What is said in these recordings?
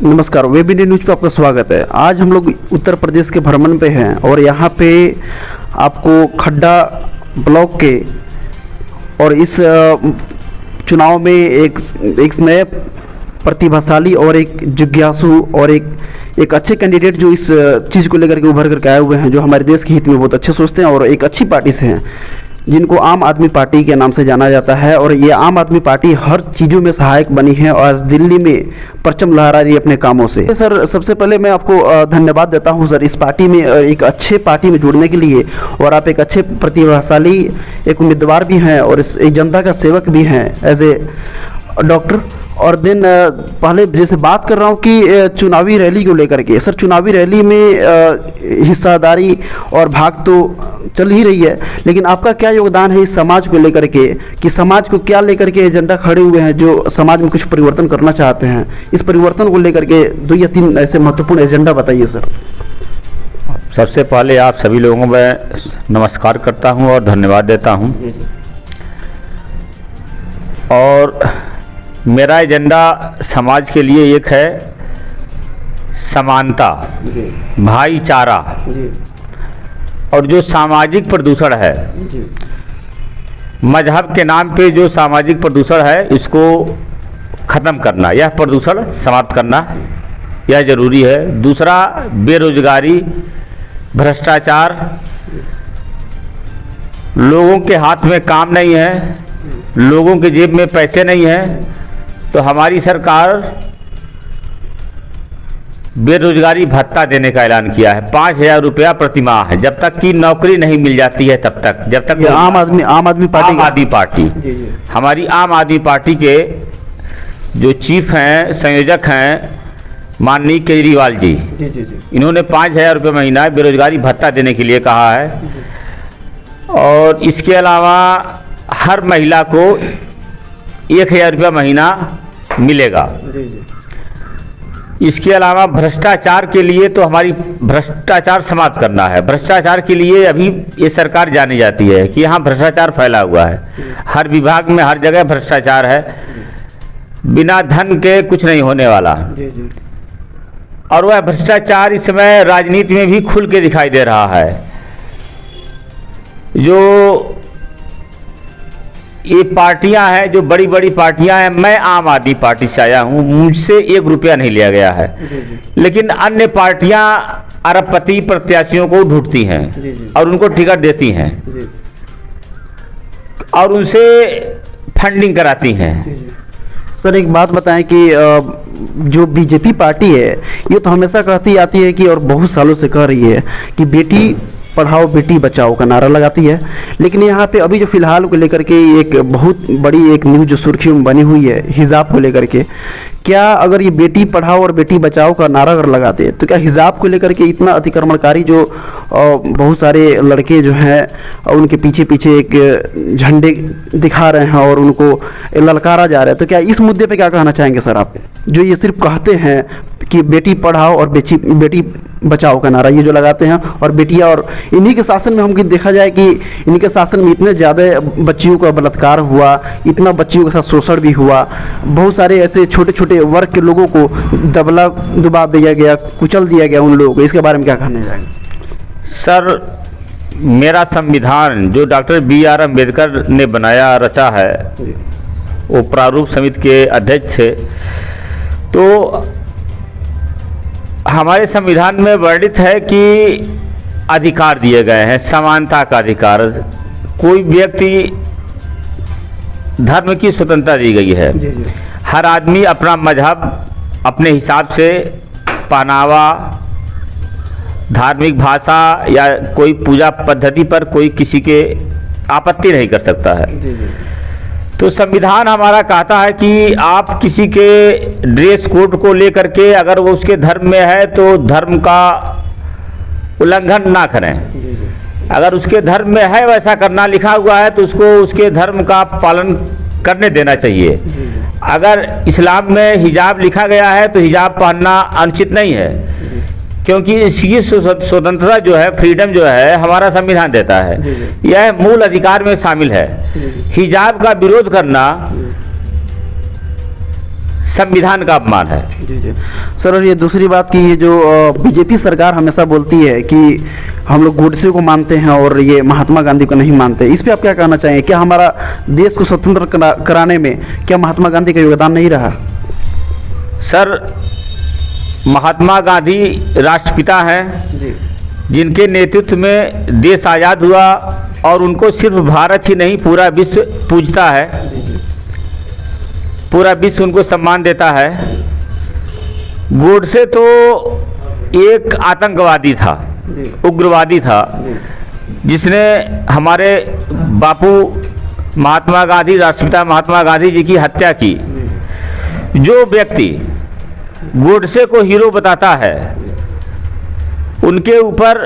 नमस्कार, web India news पे आपका स्वागत है। आज हम लोग उत्तर प्रदेश के भ्रमण पे हैं और यहाँ पे आपको खड्डा ब्लॉक के और इस चुनाव में एक नए प्रतिभाशाली और एक जिज्ञासु और एक अच्छे कैंडिडेट जो इस चीज़ को लेकर के उभर करके आए हुए हैं, जो हमारे देश के हित में बहुत अच्छे सोचते हैं और एक अच्छी पार्टी से हैं, जिनको आम आदमी पार्टी के नाम से जाना जाता है। और ये आम आदमी पार्टी हर चीज़ों में सहायक बनी है और आज दिल्ली में परचम लहरा रही है अपने कामों से। सर, सबसे पहले मैं आपको धन्यवाद देता हूं सर, इस पार्टी में एक अच्छे पार्टी में जुड़ने के लिए। और आप एक अच्छे प्रतिभाशाली एक उम्मीदवार भी हैं और एक जनता का सेवक भी हैं एज ए डॉक्टर। और दिन पहले जैसे बात कर रहा हूँ कि चुनावी रैली को लेकर के, सर चुनावी रैली में हिस्सादारी और भाग तो चल ही रही है, लेकिन आपका क्या योगदान है इस समाज को लेकर के, कि समाज को क्या लेकर के एजेंडा खड़े हुए हैं जो समाज में कुछ परिवर्तन करना चाहते हैं? इस परिवर्तन को लेकर के 2 या 3 ऐसे महत्वपूर्ण एजेंडा बताइए सर। सबसे पहले आप सभी लोगों को मैं नमस्कार करता हूं और धन्यवाद देता हूं। और मेरा एजेंडा समाज के लिए एक है समानता, भाईचारा और जो सामाजिक प्रदूषण है, मजहब के नाम पे जो सामाजिक प्रदूषण है इसको ख़त्म करना, यह प्रदूषण समाप्त करना यह जरूरी है। दूसरा, बेरोजगारी, भ्रष्टाचार, लोगों के हाथ में काम नहीं है, लोगों के जेब में पैसे नहीं हैं, तो हमारी सरकार बेरोजगारी भत्ता देने का ऐलान किया है। 5,000 रुपया प्रति माह है, जब तक कि नौकरी नहीं मिल जाती है तब तक, जब तक आम आदमी पार्टी हमारी आम आदमी पार्टी के जो चीफ हैं, संयोजक हैं माननीय केजरीवाल जी, इन्होंने 5,000 रुपये महीना बेरोजगारी भत्ता देने के लिए कहा है। और इसके अलावा हर महिला को 1,000 रुपया महीना मिलेगा। इसके अलावा भ्रष्टाचार के लिए तो हमारी भ्रष्टाचार समाप्त करना है। भ्रष्टाचार के लिए अभी ये सरकार जानी जाती है कि यहाँ भ्रष्टाचार फैला हुआ है, हर विभाग में हर जगह भ्रष्टाचार है, बिना धन के कुछ नहीं होने वाला। और वह भ्रष्टाचार इस समय राजनीति में भी खुल के दिखाई दे रहा है। जो ये पार्टियां हैं, जो बड़ी बड़ी पार्टियां हैं, मैं आम आदमी पार्टी से आया हूं, मुझसे 1 रुपया नहीं लिया गया है, लेकिन अन्य पार्टियां अरबपति प्रत्याशियों को ढूंढती हैं और उनको टिकट देती हैं और उनसे फंडिंग कराती हैं। सर, एक बात बताएं कि जो बीजेपी पार्टी है ये तो हमेशा कहती आती है कि, और बहुत सालों से कह रही है कि बेटी पढ़ाओ बेटी बचाओ का नारा लगाती है, लेकिन यहाँ पे अभी जो फिलहाल को लेकर के एक बहुत बड़ी एक न्यूज जो सुर्खियों में बनी हुई है हिजाब को लेकर के, क्या अगर ये बेटी पढ़ाओ और बेटी बचाओ का नारा अगर लगाते हैं तो क्या हिजाब को लेकर के इतना अतिक्रमणकारी जो बहुत सारे लड़के जो हैं उनके पीछे पीछे एक झंडे दिखा रहे हैं और उनको ललकारा जा रहा है, तो क्या इस मुद्दे पे क्या कहना चाहेंगे सर आप, जो ये सिर्फ कहते हैं कि बेटी पढ़ाओ और बेटी बचाओ का नारा ये जो लगाते हैं, और बेटियां, और इन्हीं के शासन में हम देखा जाए कि इन्हीं के शासन में इतने ज़्यादा बच्चियों का बलात्कार हुआ, इतना बच्चियों के साथ शोषण भी हुआ, बहुत सारे ऐसे छोटे छोटे वर्ग के लोगों को दुबा दिया गया, कुचल दिया गया उन लोगों को, इसके बारे में क्या कहना चाहेंगे? सर, मेरा संविधान जो डॉक्टर B.R. अम्बेडकर ने बनाया रचा है, वो प्रारूप समिति के अध्यक्ष थे, तो हमारे संविधान में वर्णित है कि अधिकार दिए गए हैं, समानता का अधिकार, कोई व्यक्ति धर्म की स्वतंत्रता दी गई है, हर आदमी अपना मजहब अपने हिसाब से, पहनावा, धार्मिक भाषा या कोई पूजा पद्धति पर कोई किसी के आपत्ति नहीं कर सकता है। तो संविधान हमारा कहता है कि आप किसी के ड्रेस कोड को लेकर के अगर वो उसके धर्म में है तो धर्म का उल्लंघन ना करें, अगर उसके धर्म में है वैसा करना लिखा हुआ है तो उसको उसके धर्म का पालन करने देना चाहिए। अगर इस्लाम में हिजाब लिखा गया है तो हिजाब पहनना अनुचित नहीं है, क्योंकि इसकी स्वतंत्रता जो है, फ्रीडम जो है, हमारा संविधान देता है, यह मूल अधिकार में शामिल है। हिजाब का विरोध करना संविधान का अपमान है। जी जी सर, और ये दूसरी बात कि ये जो बीजेपी सरकार हमेशा बोलती है कि हम लोग गोडसे को मानते हैं और ये महात्मा गांधी को नहीं मानते, इस पे आप क्या कहना चाहेंगे? क्या हमारा देश को स्वतंत्र कराने में क्या महात्मा गांधी का योगदान नहीं रहा? सर, महात्मा गांधी राष्ट्रपिता हैं जी जिनके नेतृत्व में देश आज़ाद हुआ और उनको सिर्फ भारत ही नहीं पूरा विश्व पूजता है, पूरा विश्व उनको सम्मान देता है। गोडसे तो एक आतंकवादी था, उग्रवादी था, जिसने हमारे बापू महात्मा गांधी, राष्ट्रपिता महात्मा गांधी जी की हत्या की। जो व्यक्ति गोडसे को हीरो बताता है उनके ऊपर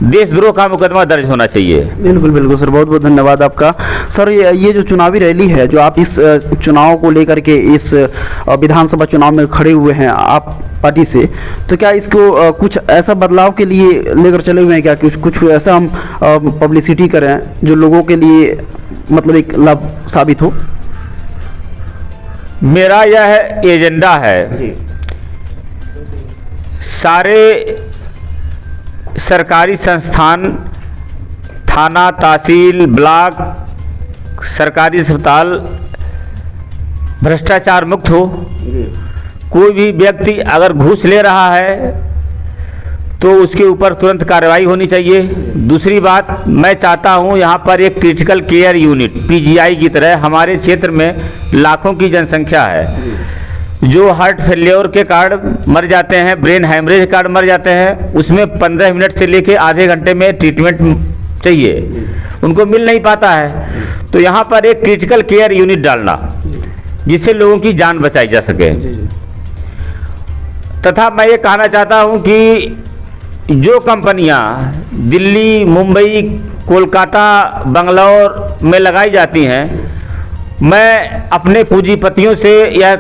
देशद्रोह का मुकदमा दर्ज होना चाहिए। बिल्कुल बिल्कुल सर, बहुत बहुत धन्यवाद आपका। सर, ये जो चुनावी रैली है, जो आप इस चुनाव को लेकर के इस विधानसभा चुनाव में खड़े हुए हैं आप पार्टी से, तो क्या इसको कुछ ऐसा बदलाव के लिए लेकर चले हुए हैं क्या? कुछ ऐसा हम पब्लिसिटी करें जो लोगों के लिए मतलब एक लाभ साबित हो? मेरा यह एजेंडा है, सारे सरकारी संस्थान, थाना, तहसील, ब्लॉक, सरकारी अस्पताल भ्रष्टाचार मुक्त हो। कोई भी व्यक्ति अगर घूस ले रहा है तो उसके ऊपर तुरंत कार्रवाई होनी चाहिए। दूसरी बात, मैं चाहता हूं यहाँ पर एक क्रिटिकल केयर यूनिट पीजीआई की तरह, हमारे क्षेत्र में लाखों की जनसंख्या है जो हार्ट फेलियर के कारण मर जाते हैं, ब्रेन हैमरेज के कारण मर जाते हैं, उसमें 15 मिनट से लेकर आधे घंटे में ट्रीटमेंट चाहिए, उनको मिल नहीं पाता है। तो यहाँ पर एक क्रिटिकल केयर यूनिट डालना जिससे लोगों की जान बचाई जा सके। तथा मैं ये कहना चाहता हूँ कि जो कंपनियाँ दिल्ली, मुंबई, कोलकाता, बंगलौर में लगाई जाती हैं, मैं अपने पूंजीपतियों से यह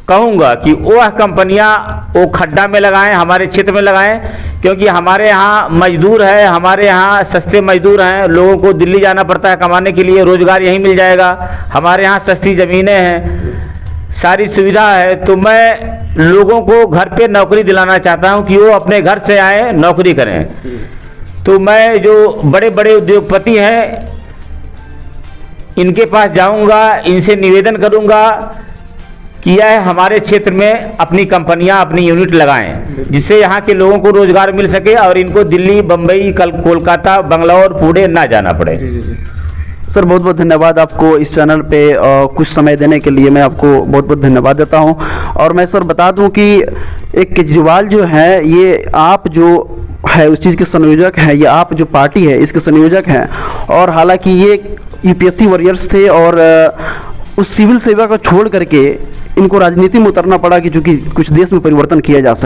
कहूँगा कि वह कंपनियां वो खड्डा में लगाएं, हमारे क्षेत्र में लगाएं, क्योंकि हमारे यहाँ मजदूर है, हमारे यहाँ सस्ते मजदूर हैं, लोगों को दिल्ली जाना पड़ता है कमाने के लिए, रोजगार यहीं मिल जाएगा। हमारे यहाँ सस्ती ज़मीनें हैं, सारी सुविधा है। तो मैं लोगों को घर पे नौकरी दिलाना चाहता हूँ कि वो अपने घर से आए, नौकरी करें। तो मैं जो बड़े बड़े उद्योगपति हैं इनके पास जाऊँगा, इनसे निवेदन करूँगा कि यह हमारे क्षेत्र में अपनी कंपनियां, अपनी यूनिट लगाएं, जिससे यहाँ के लोगों को रोजगार मिल सके और इनको दिल्ली, बम्बई, कोलकाता, बंगलौर, पुणे ना जाना पड़े। सर, बहुत बहुत धन्यवाद आपको इस चैनल पे कुछ समय देने के लिए। मैं आपको बहुत बहुत धन्यवाद देता हूँ। और मैं सर बता दूँ कि एक केजरीवाल जो है, ये आप जो है उस चीज़ के संयोजक हैं, ये आप जो पार्टी है इसके संयोजक हैं। और हालांकि ये यूपीएससी वॉरियर्स थे और उस सिविल सेवा को छोड़ करके इनको राजनीति में उतरना पड़ा कि चूँकि कुछ देश में परिवर्तन किया जा सके।